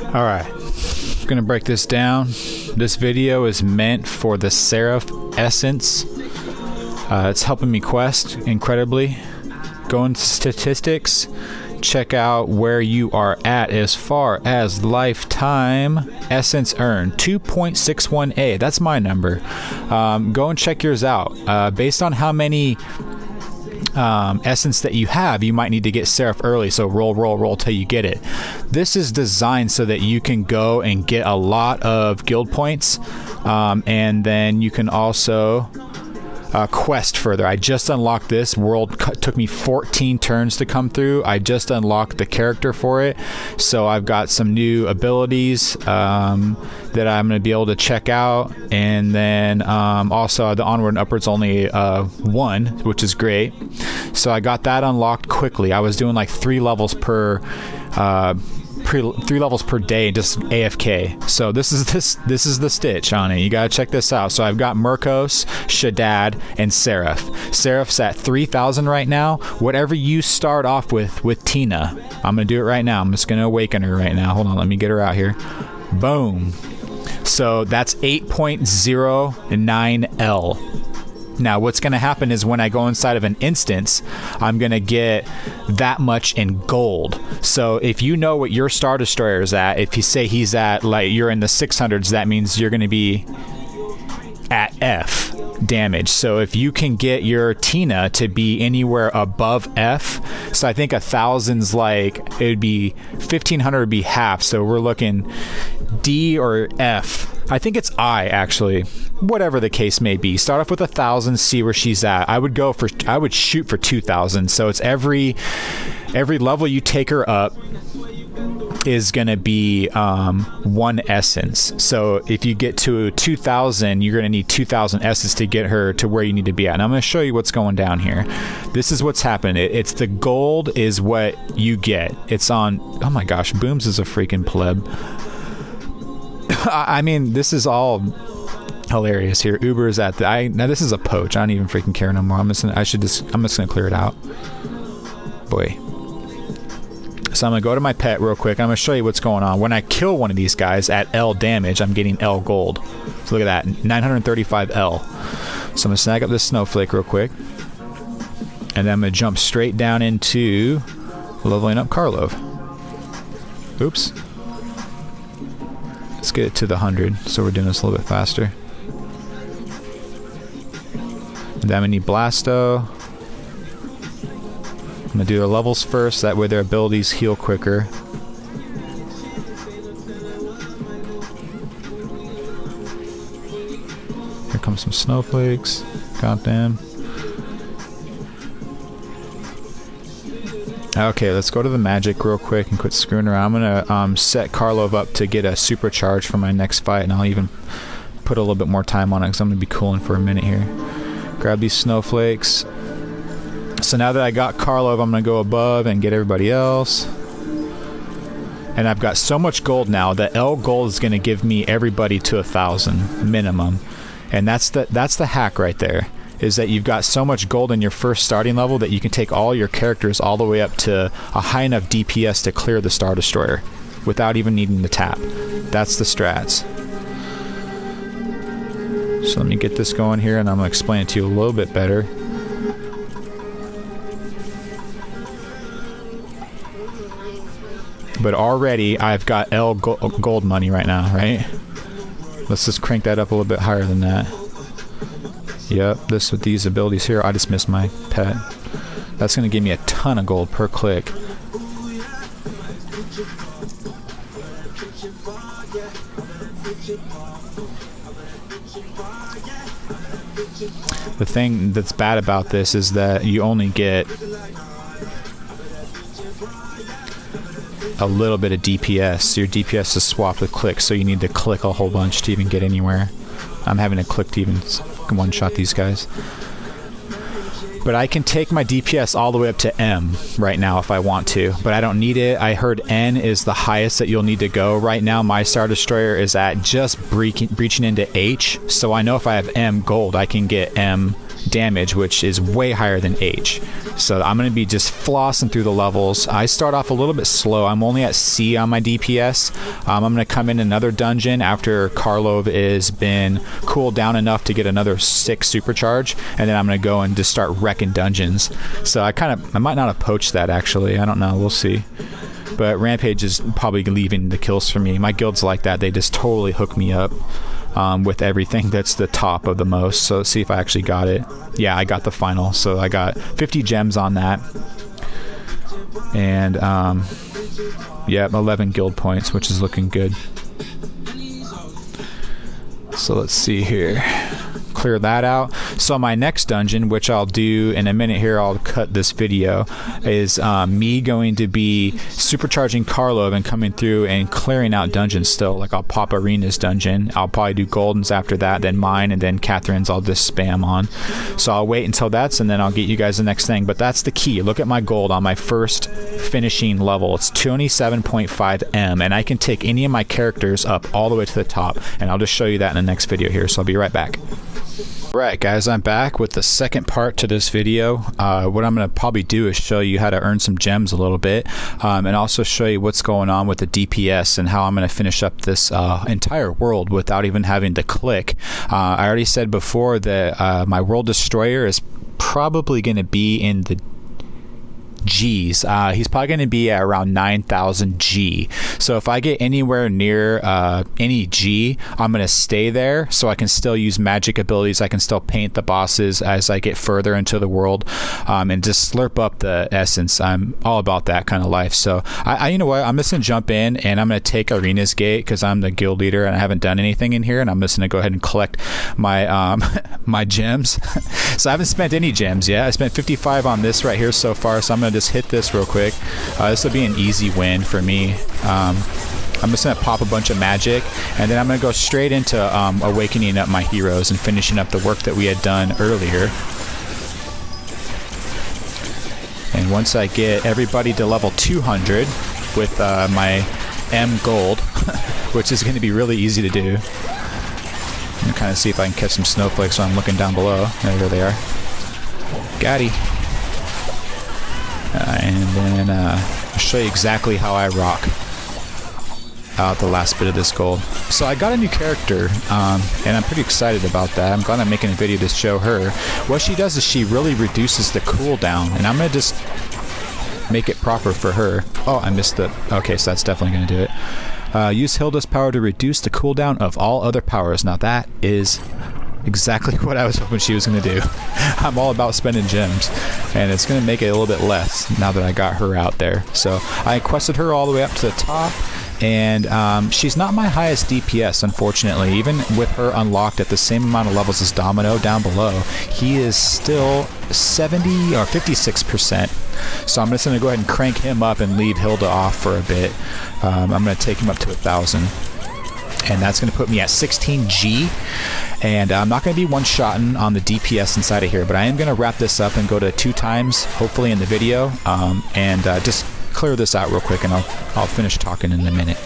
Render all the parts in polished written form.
Alright, I'm gonna break this down. This video is meant for the Seraph Essence. It's helping me quest incredibly. Go into statistics, check out where you are at as far as lifetime essence earned. 2.61A, that's my number. Go and check yours out. Based on how many essence that you have, you might need to get Seraph early, so roll till you get it. This is designed so that you can go and get a lot of guild points, and then you can also quest further. I just unlocked this world. Took me 14 turns to come through. I just unlocked the character for it, so I've got some new abilities that I'm going to be able to check out, and then also the onward and upwards only 1, which is great. So I got that unlocked quickly. I was doing like 3 levels per 3 levels per day, just AFK. So this is the stitch on it. You gotta check this out. So I've got Murkos, Shaddad, and Seraph. Seraph's at 3,000 right now. Whatever you start off with Tina, I'm gonna do it right now. I'm just gonna awaken her right now. Hold on, let me get her out here. Boom. So that's 8.09L. Now what's going to happen is when I go inside of an instance, I'm going to get that much in gold. So if you know what your Star Destroyer is at, if you say he's at, like, you're in the 600s, that means you're going to be at F damage. So if you can get your Tina to be anywhere above F, so I think 1,000's like, it would be 1,500 would be half, so we're looking D or F. I think it's I, actually. Whatever the case may be. Start off with 1,000, see where she's at. I would shoot for 2,000. So it's every level you take her up is going to be 1 essence. So if you get to 2,000, you're going to need 2,000 essence to get her to where you need to be at. And I'm going to show you what's going down here. This is what's happened. It's the gold is what you get. It's on... Oh my gosh, Booms is a freaking pleb. I mean, this is all hilarious here. Uber is at the... Now this is a poach. I don't even freaking care no more. I'm just gonna clear it out. Boy. So I'm gonna go to my pet real quick. I'm gonna show you what's going on. When I kill one of these guys at L damage, I'm getting L gold. So look at that, 935 L. So I'm gonna snag up this snowflake real quick, and then I'm gonna jump straight down into leveling up Karlov. Oops. Let's get it to the 100, so we're doing this a little bit faster. And then we need Blasto. I'm gonna do their levels first, that way their abilities heal quicker. Here comes some snowflakes. Got them. Okay, let's go to the magic real quick and quit screwing around. I'm gonna set Karlov up to get a supercharge for my next fight, and I'll even put a little bit more time on it because I'm gonna be cooling for a minute here. Grab these snowflakes. So now that I got Karlov, I'm gonna go above and get everybody else. And I've got so much gold now that L gold is gonna give me everybody to 1,000 minimum, and that's the hack right there. Is that you've got so much gold in your first starting level that you can take all your characters all the way up to a high enough DPS to clear the Star Destroyer without even needing to tap. That's the strats. So let me get this going here, and I'm going to explain it to you a little bit better. But already I've got L gold money right now, right? Let's just crank that up a little bit higher than that. Yep, this with these abilities here. I just missed my pet. That's going to give me a ton of gold per click. The thing that's bad about this is that you only get a little bit of DPS. Your DPS is swapped with clicks, so you need to click a whole bunch to even get anywhere. I'm having to click to even one-shot these guys. But I can take my DPS all the way up to M right now if I want to, but I don't need it. I heard N is the highest that you'll need to go. Right now my Star Destroyer is at just breaching into H, so I know if I have M gold I can get M damage, which is way higher than H. So I'm going to be just flossing through the levels. I start off a little bit slow. I'm only at C on my DPS. I'm going to come in another dungeon after Karlov is been cooled down enough to get another 6 supercharge, and then I'm going to go and just start wrecking dungeons. So I might not have poached that actually. I don't know. We'll see. But Rampage is probably leaving the kills for me. My guild's like that. They just totally hook me up with everything that's the top of the most. So let's see if I actually got it. Yeah, I got the final. So I got 50 gems on that. And, yeah, 11 guild points, which is looking good. So let's see here. Clear that out. So my next dungeon, which I'll do in a minute here, I'll cut this video, is me going to be supercharging Karlov and coming through and clearing out dungeons still. Like I'll pop Arena's dungeon, I'll probably do Golden's after that, then mine, and then Catherine's I'll just spam on. So I'll wait until that's, and then I'll get you guys the next thing. But that's the key. Look at my gold on my first finishing level. It's 27.5 M, and I can take any of my characters up all the way to the top, and I'll just show you that in the next video here. So I'll be right back. Alright guys, I'm back with the second part to this video. What I'm going to probably do is show you how to earn some gems a little bit, and also show you what's going on with the DPS and how I'm going to finish up this entire world without even having to click. I already said before that my World Destroyer is probably going to be in the G's. He's probably going to be at around 9,000 G. So if I get anywhere near any G, I'm going to stay there so I can still use magic abilities. I can still paint the bosses as I get further into the world, and just slurp up the essence. I'm all about that kind of life. So you know what? I'm just going to jump in and I'm going to take Arena's Gate because I'm the guild leader and I haven't done anything in here, and I'm just going to go ahead and collect my my gems. So I haven't spent any gems yet. I spent 55 on this right here so far, so I'm going to just hit this real quick. This will be an easy win for me. I'm just going to pop a bunch of magic, and then I'm going to go straight into awakening up my heroes and finishing up the work that we had done earlier. And once I get everybody to level 200 with my M gold, which is going to be really easy to do. I'm going to kind of see if I can catch some snowflakes while I'm looking down below. There they are. Got he. And then I'll show you exactly how I rock out the last bit of this gold. So I got a new character, and I'm pretty excited about that. I'm glad I'm making a video to show her. What she does is she really reduces the cooldown, and I'm going to just make it proper for her. Oh, I missed the... Okay, so that's definitely going to do it. Use Hilda's power to reduce the cooldown of all other powers. Now that is exactly what I was hoping she was going to do. I'm all about spending gems, and it's going to make it a little bit less now that I got her out there. So I quested her all the way up to the top, and she's not my highest DPS, unfortunately. Even with her unlocked at the same amount of levels as Domino down below, he is still 70 or 56%. So I'm just going to go ahead and crank him up and leave Hilda off for a bit. I'm going to take him up to 1,000. And that's going to put me at 16G. And I'm not going to be one-shotting on the DPS inside of here, but I am going to wrap this up and go to 2 times, hopefully in the video, and just clear this out real quick, and I'll finish talking in a minute.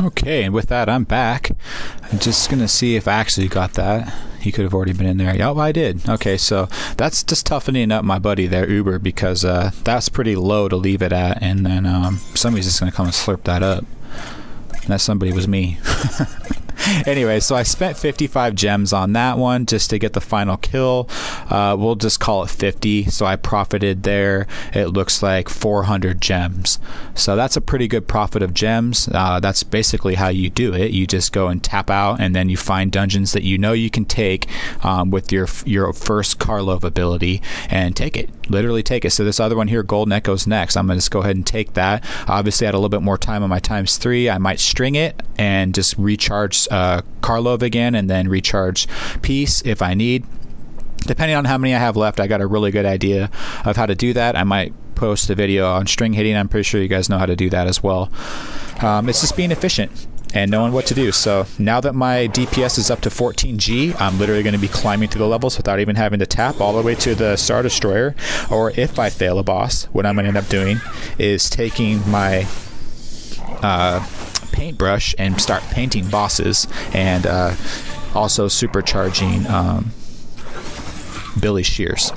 Okay, and with that, I'm back. I'm just gonna see if I actually got that. He could have already been in there. Yep, I did. Okay, so that's just toughening up my buddy there, Uber, because that's pretty low to leave it at, and then somebody's just gonna come and slurp that up. And that somebody was me. Anyway, so I spent 55 gems on that one just to get the final kill. We'll just call it 50. So I profited there. It looks like 400 gems. So that's a pretty good profit of gems. That's basically how you do it. You just go and tap out, and then you find dungeons that you know you can take with your first Karlov ability, and take it. Literally take it. So this other one here, Golden Echo's next. I'm going to just go ahead and take that. Obviously, I had a little bit more time on my ×3. I might string it and just recharge Karlov again, and then recharge Peace if I need. Depending on how many I have left, I got a really good idea of how to do that. I might post a video on string hitting. I'm pretty sure you guys know how to do that as well. It's just being efficient and knowing what to do. So now that my DPS is up to 14G, I'm literally going to be climbing through the levels without even having to tap all the way to the Star Destroyer. Or if I fail a boss, what I'm going to end up doing is taking my paintbrush and start painting bosses, and also supercharging Billy Shears,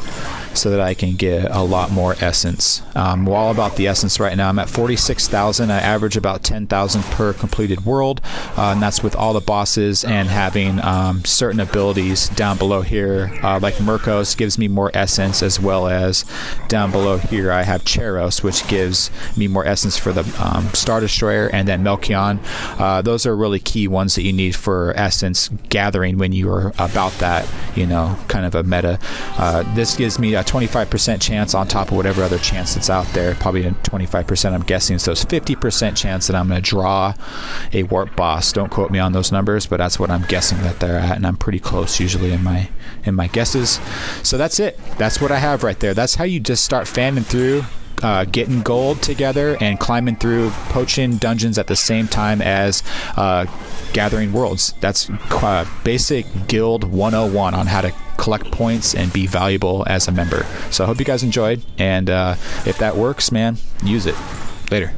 so that I can get a lot more essence. We're all about the essence right now. I'm at 46,000. I average about 10,000 per completed world, and that's with all the bosses and having certain abilities down below here, like Murkos gives me more essence, as well as down below here I have Cheros, which gives me more essence for the Star Destroyer, and then Melchion. Those are really key ones that you need for essence gathering when you are about that, you know, kind of a meta. This gives me a 25% chance on top of whatever other chance that's out there, probably a 25% I'm guessing, so it's 50% chance that I'm going to draw a warp boss. Don't quote me on those numbers, but that's what I'm guessing that they're at, and I'm pretty close usually in my guesses. So that's it. That's what I have right there. That's how you just start fanning through, getting gold together and climbing through, poaching dungeons at the same time as gathering worlds. That's basic guild 101 on how to collect points and be valuable as a member. So I hope you guys enjoyed, and if that works, man, use it. Later.